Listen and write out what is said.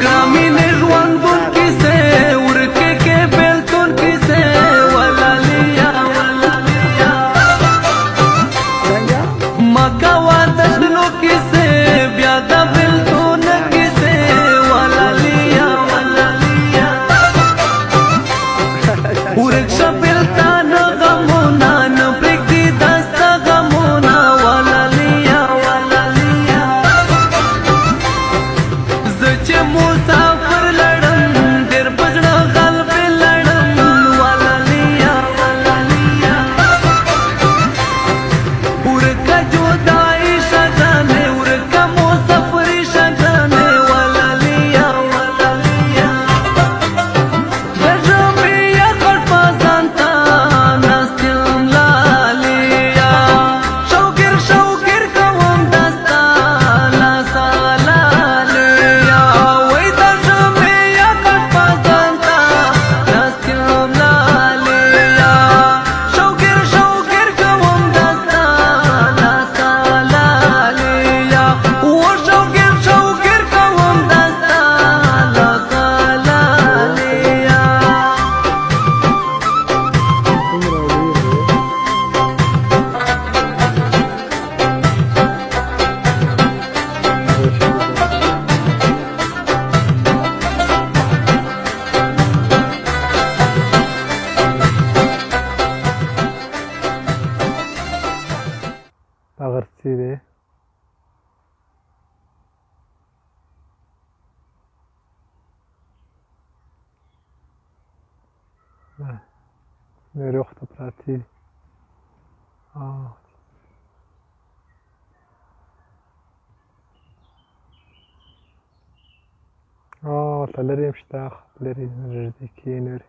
ग्रामीण ژوندون کیسې ورکې کې بیلتون کیسې ولالیا ولالیا مکوا د شنو کیسې بیا د بیلتون کیسې ولالیا ولالیا ورک شپلتان غمونه نه پرېږدي دسته غمونه ولالیا ولالیا زه چې مسافر لړم ډېر په زړه غلبې لړم ولالیا ولالیا ورکه جدایي شه ګرانې ورکه مسافري شه ګرانې ولالیا ولالیا د ژمي یخړ په ځان ته ناست یم لالیا شوګیر شوګیر کوم دستا لاسه لالیا وای د ژمي یخړ په ځان ته ناست یم لالیا شوګیر شوګیر کوم دستا لاسه لالیا و شوګیر شوګیر کوم دستا لاسه لالیا دا غرڅې دی ډېرې وخته پراتې دي ورته لرې هم شته لرې نږدې کې یې لرې